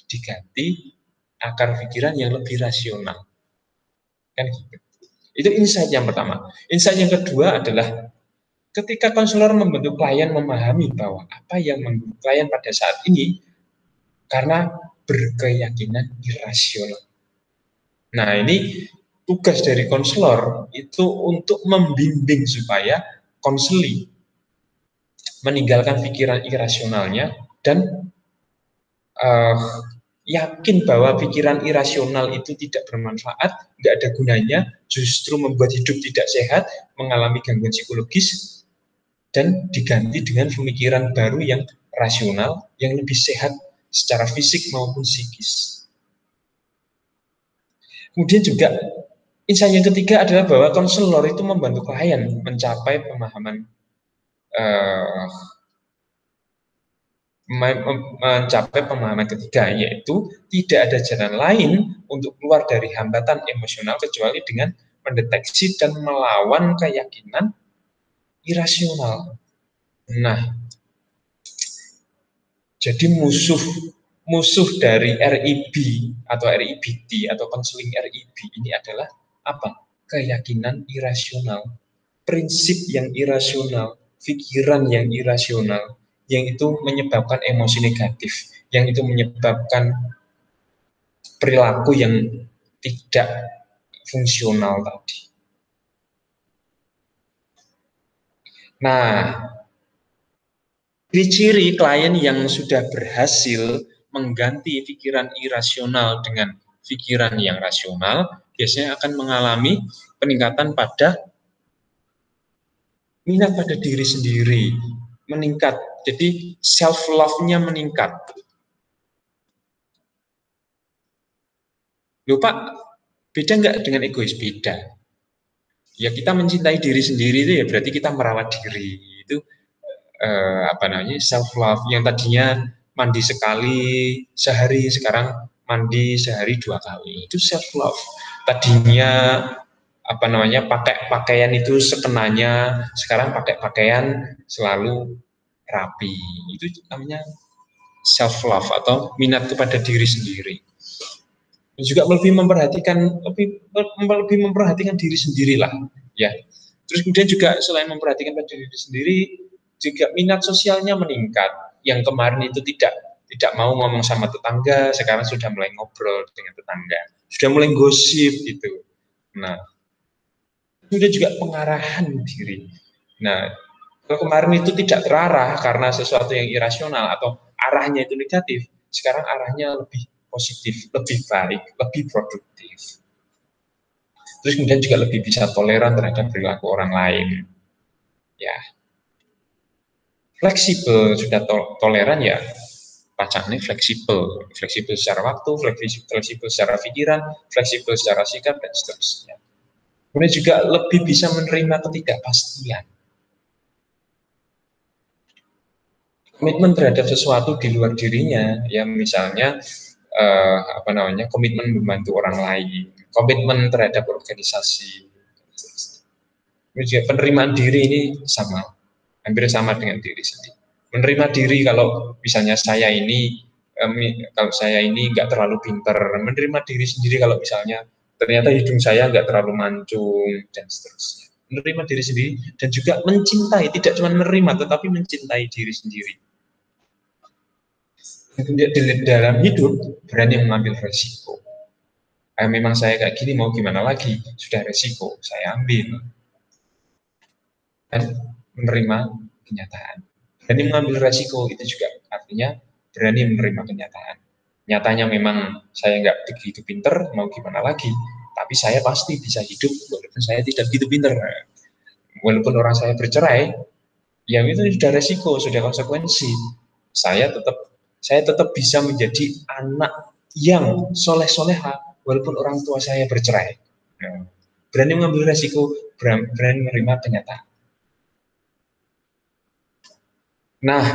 diganti akar pikiran yang lebih rasional. Kan gitu. Itu insight yang pertama. Insight yang kedua adalah ketika konselor membantu klien memahami bahwa apa yang membuat klien pada saat ini karena berkeyakinan irasional. Nah, ini tugas dari konselor itu untuk membimbing supaya konseli meninggalkan pikiran irasionalnya dan yakin bahwa pikiran irasional itu tidak bermanfaat, tidak ada gunanya, justru membuat hidup tidak sehat, mengalami gangguan psikologis, dan diganti dengan pemikiran baru yang rasional, yang lebih sehat secara fisik maupun psikis. Kemudian juga insight yang ketiga adalah bahwa konselor itu membantu klien mencapai pemahaman mencapai pemahaman ketiga, yaitu tidak ada jalan lain untuk keluar dari hambatan emosional kecuali dengan mendeteksi dan melawan keyakinan irasional. Nah, jadi musuh dari RIB atau RIBT atau konseling RIB ini adalah apa? Keyakinan irasional, prinsip yang irasional, pikiran yang irasional, yang itu menyebabkan emosi negatif, yang itu menyebabkan perilaku yang tidak fungsional tadi. Nah, ciri-ciri klien yang sudah berhasil mengganti pikiran irasional dengan pikiran yang rasional biasanya akan mengalami peningkatan pada minat pada diri sendiri, meningkat. Jadi self love-nya meningkat. Loh Pak, beda nggak dengan egois? Beda. Ya kita mencintai diri sendiri itu ya berarti kita merawat diri. Itu apa namanya, self love. Yang tadinya mandi sekali sehari, sekarang mandi sehari 2 kali. Itu self love. Tadinya apa namanya, pakai pakaian itu sekenanya, sekarang pakai pakaian selalu rapi. Itu namanya self love atau minat kepada diri sendiri. Dan juga lebih memperhatikan diri sendirilah, ya. Terus kemudian juga selain memperhatikan pada diri sendiri, juga minat sosialnya meningkat. Yang kemarin itu tidak mau ngomong sama tetangga, sekarang sudah mulai ngobrol dengan tetangga, sudah mulai gosip gitu. Nah, kemudian juga pengarahan diri. Nah, kalau kemarin itu tidak terarah karena sesuatu yang irasional atau arahnya itu negatif, sekarang arahnya lebih positif, lebih baik, lebih produktif. Terus kemudian juga lebih bisa toleran terhadap perilaku orang lain. Ya, fleksibel, sudah toleran ya, pacarnya fleksibel, fleksibel secara waktu, fleksibel secara pikiran, fleksibel secara sikap dan seterusnya. Kemudian juga lebih bisa menerima ketidakpastian. Komitmen terhadap sesuatu di luar dirinya, ya misalnya komitmen membantu orang lain, komitmen terhadap organisasi. Penerimaan diri ini hampir sama dengan diri sendiri. Menerima diri kalau misalnya saya ini nggak terlalu pinter, menerima diri sendiri kalau misalnya ternyata hidung saya nggak terlalu mancung dan seterusnya. Menerima diri sendiri dan juga mencintai, tidak cuma menerima tetapi mencintai diri sendiri. Di dalam hidup berani mengambil resiko. Memang saya kayak gini, mau gimana lagi, sudah resiko saya ambil dan menerima kenyataan. Berani mengambil resiko itu juga artinya berani menerima kenyataan. Nyatanya memang saya nggak begitu pinter, mau gimana lagi, tapi saya pasti bisa hidup walaupun saya tidak begitu pinter. Walaupun orang saya bercerai, yang itu sudah resiko, sudah konsekuensi. Saya tetap bisa menjadi anak yang soleh-soleha walaupun orang tua saya bercerai. Berani mengambil resiko, berani menerima kenyataan. Nah,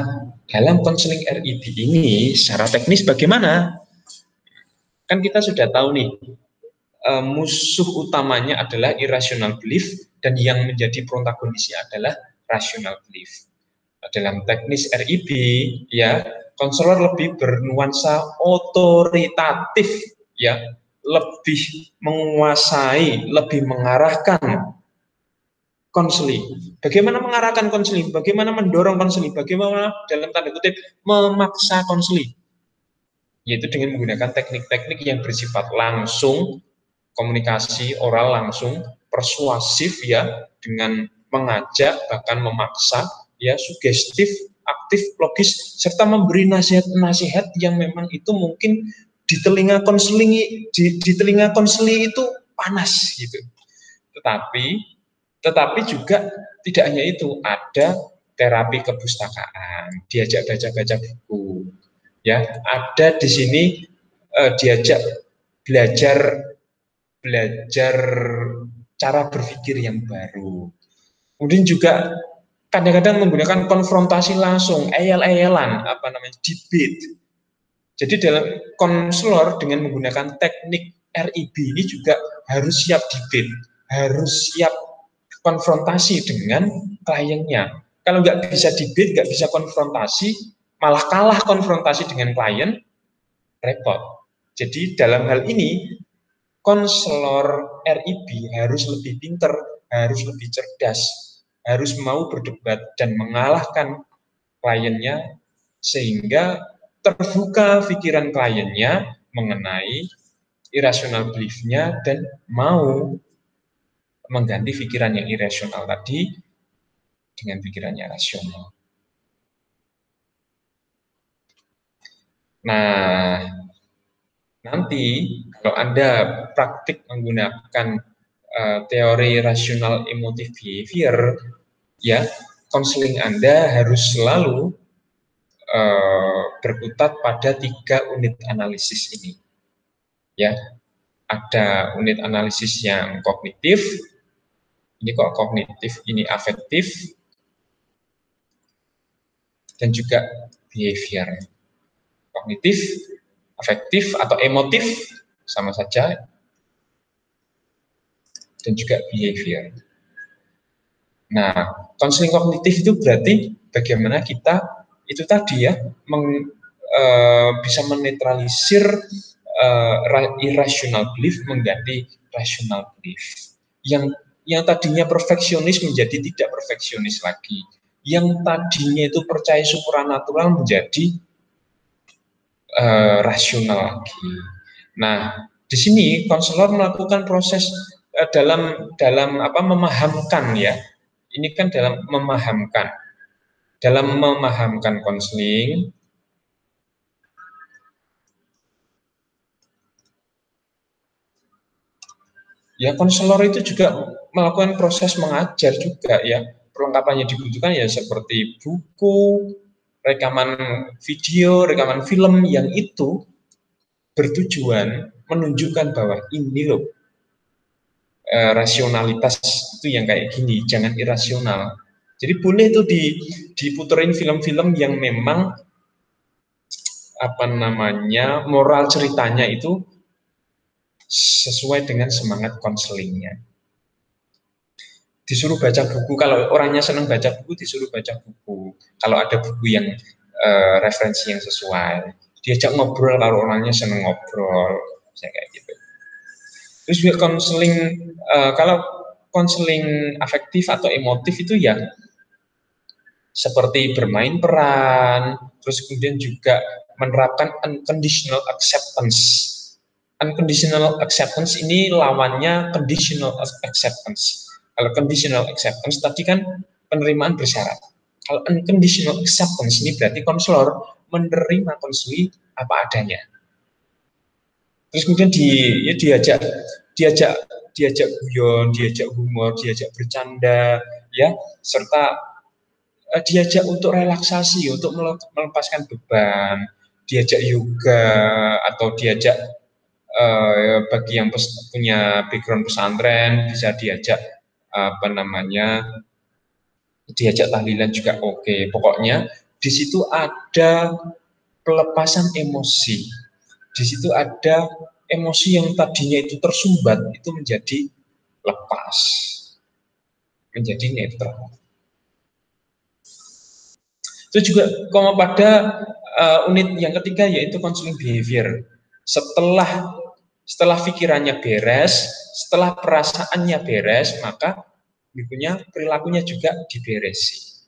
dalam konseling RIB ini secara teknis bagaimana? Kan kita sudah tahu nih, musuh utamanya adalah irrational belief dan yang menjadi protagonisnya adalah rational belief. Dalam teknis RIB, ya, konselor lebih bernuansa otoritatif, ya, lebih menguasai, lebih mengarahkan konseling. Bagaimana mengarahkan konseling? Bagaimana mendorong konseling? Bagaimana dalam tanda kutip memaksa konseling? Yaitu dengan menggunakan teknik-teknik yang bersifat langsung, komunikasi oral langsung, persuasif ya, dengan mengajak bahkan memaksa ya, sugestif, aktif, logis, serta memberi nasihat-nasihat yang memang itu mungkin di telinga konseling itu panas gitu. Tetapi juga tidak hanya itu, ada terapi kepustakaan, diajak baca-baca buku, ya, ada di sini diajak belajar cara berpikir yang baru. Kemudian juga kadang-kadang menggunakan konfrontasi langsung, eyel-eyelan, debate. Jadi dalam konselor dengan menggunakan teknik RIB ini juga harus siap debate, harus siap konfrontasi dengan kliennya. Kalau nggak bisa debate, nggak bisa konfrontasi, malah kalah konfrontasi dengan klien, repot. Jadi dalam hal ini, konselor RIB harus lebih pinter, harus lebih cerdas, harus mau berdebat dan mengalahkan kliennya, sehingga terbuka pikiran kliennya mengenai irrational belief-nya dan mau mengganti pikiran yang irasional tadi dengan pikirannya rasional. Nah, nanti kalau Anda praktik menggunakan teori rasional emotive behavior, ya, konseling Anda harus selalu berkutat pada 3 unit analisis ini. Ya, ada unit analisis yang kognitif, ini kok kognitif, ini afektif, dan juga behavior. Kognitif, afektif atau emotif sama saja, dan juga behavior. Nah, konseling kognitif itu berarti bagaimana kita itu tadi ya bisa menetralisir irrational belief mengganti rational belief. Yang tadinya perfeksionis menjadi tidak perfeksionis lagi. Yang tadinya itu percaya supranatural menjadi rasional lagi. Nah, di sini konselor melakukan proses dalam memahamkan ya. Ini kan dalam memahamkan konseling. Ya, konselor itu juga melakukan proses mengajar juga ya. Perlengkapannya dibutuhkan ya seperti buku, rekaman video, rekaman film yang itu bertujuan menunjukkan bahwa ini loh rasionalitas itu yang kayak gini, jangan irasional. Jadi boleh tuh diputerin film-film yang memang moral ceritanya itu sesuai dengan semangat konselingnya. Disuruh baca buku, kalau orangnya senang baca buku disuruh baca buku, kalau ada buku yang referensi yang sesuai, diajak ngobrol kalau orangnya senang ngobrol, saya kayak gitu. Terus juga konseling, kalau konseling afektif atau emotif itu ya seperti bermain peran, terus kemudian juga menerapkan unconditional acceptance. Unconditional acceptance ini lawannya conditional acceptance. Kalau conditional acceptance tadi kan penerimaan bersyarat. Kalau unconditional acceptance ini berarti konselor menerima konseling apa adanya. Terus kemudian diajak guyon, diajak humor, diajak bercanda, ya, serta diajak untuk relaksasi, untuk melepaskan beban, diajak yoga atau diajak bagi yang punya background pesantren bisa diajak diajak tahlilan juga oke. Pokoknya di situ ada pelepasan emosi. Di situ ada emosi yang tadinya itu tersumbat itu menjadi lepas, menjadi netral. Itu juga pada unit yang ketiga yaitu counseling behavior. Setelah pikirannya beres, setelah perasaannya beres, maka perilakunya juga diberesi.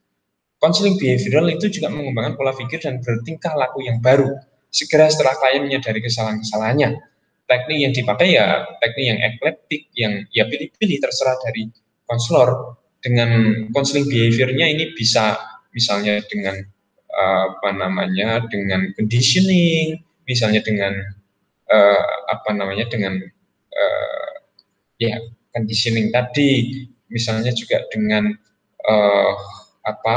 Counseling behavioral itu juga mengembangkan pola pikir dan bertingkah laku yang baru. Segera setelah klien menyadari kesalahan-kesalahannya. teknik yang dipakai ya teknik yang eklektik, yang ya pilih-pilih terserah dari konselor. Dengan counseling behaviornya ini bisa misalnya dengan apa namanya dengan conditioning, misalnya dengan apa namanya dengan ya conditioning tadi, misalnya juga dengan apa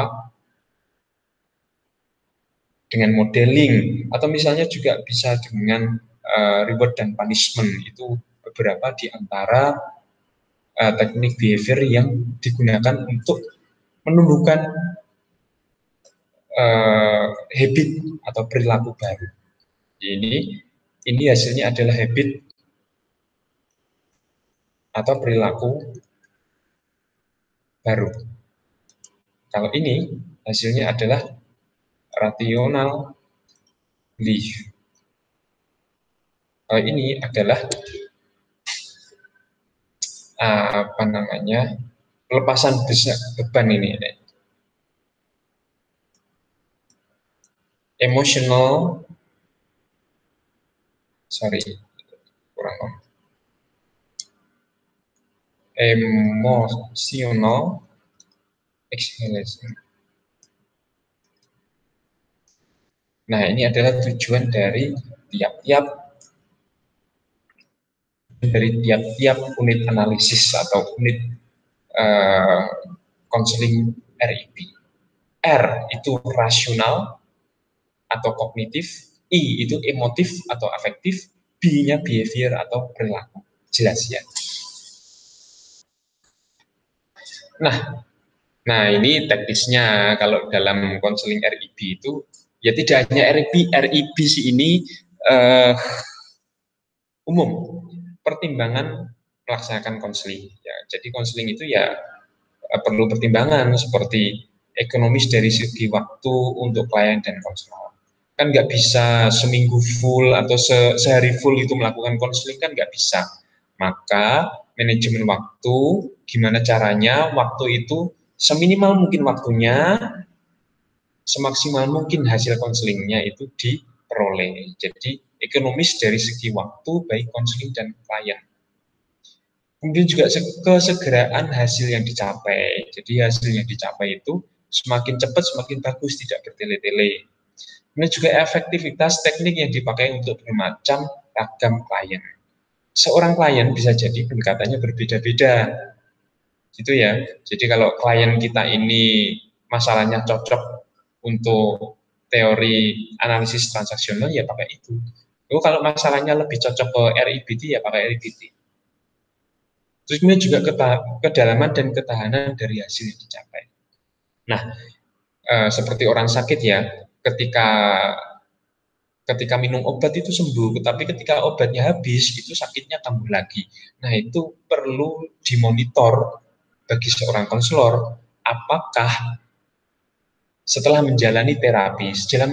dengan modeling, atau misalnya juga bisa dengan reward dan punishment. Itu beberapa di antara teknik behavior yang digunakan untuk menumbuhkan habit atau perilaku baru. Ini hasilnya adalah habit atau perilaku baru. Kalau ini hasilnya adalah rational belief. Kalau ini adalah apa namanya pelepasan beban ini. Emotional, kurang emotional exhalation. Nah, ini adalah tujuan dari tiap-tiap unit analisis atau unit konseling RIP. R itu rasional atau kognitif, I itu emotif atau afektif, B-nya behavior atau perilaku. Jelas ya. Nah ini teknisnya kalau dalam konseling RIP itu ya tidak hanya RIP ini umum pertimbangan melaksanakan konseling. Ya, jadi konseling itu ya perlu pertimbangan seperti ekonomis dari segi waktu untuk klien dan konselor. Kan nggak bisa seminggu full atau sehari full itu melakukan konseling, kan nggak bisa. Maka manajemen waktu, gimana caranya waktu itu seminimal mungkin waktunya, semaksimal mungkin hasil konselingnya itu diperoleh. Jadi ekonomis dari segi waktu baik konseling dan klien. Kemudian juga kesegeraan hasil yang dicapai. Jadi hasil yang dicapai itu semakin cepat semakin bagus, tidak bertele-tele. Kemudian juga efektivitas teknik yang dipakai untuk bermacam ragam klien. Seorang klien bisa jadi pendekatannya berbeda-beda. Gitu ya. Jadi kalau klien kita ini masalahnya cocok untuk teori analisis transaksional ya pakai itu. Lalu kalau masalahnya lebih cocok ke RIBT ya pakai RIBT. Terus kemudian juga kedalaman dan ketahanan dari hasil yang dicapai. Nah, seperti orang sakit ya, ketika minum obat itu sembuh, tapi ketika obatnya habis itu sakitnya kambuh lagi. Nah, itu perlu dimonitor bagi seorang konselor, apakah setelah menjalani terapi, setelah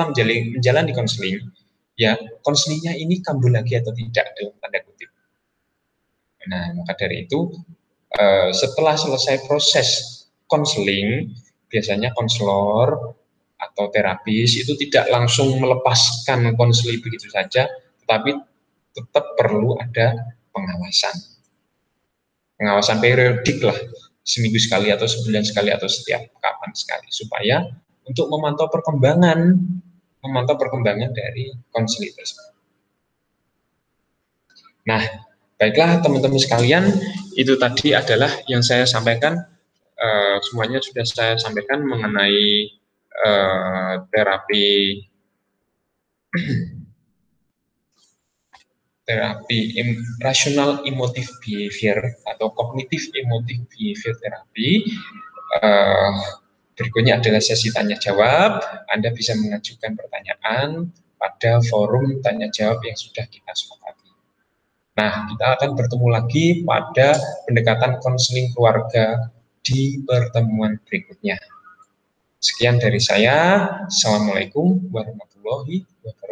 menjalani konseling, ya konselingnya ini kambuh lagi atau tidak dalam tanda kutip. Nah, maka dari itu setelah selesai proses konseling, biasanya konselor atau terapis itu tidak langsung melepaskan konseling begitu saja, tetapi tetap perlu ada pengawasan. Pengawasan periodik lah, seminggu sekali atau sebulan sekali atau setiap kapan sekali, supaya untuk memantau perkembangan dari konseling tersebut. Nah, baiklah teman-teman sekalian, itu tadi adalah yang saya sampaikan. Semuanya sudah saya sampaikan mengenai terapi rational emotive behavior atau kognitif emotive behavior terapi. Berikutnya adalah sesi tanya jawab. Anda bisa mengajukan pertanyaan pada forum tanya jawab yang sudah kita sepakati. Nah, kita akan bertemu lagi pada pendekatan konseling keluarga di pertemuan berikutnya. Sekian dari saya. Assalamualaikum warahmatullahi wabarakatuh.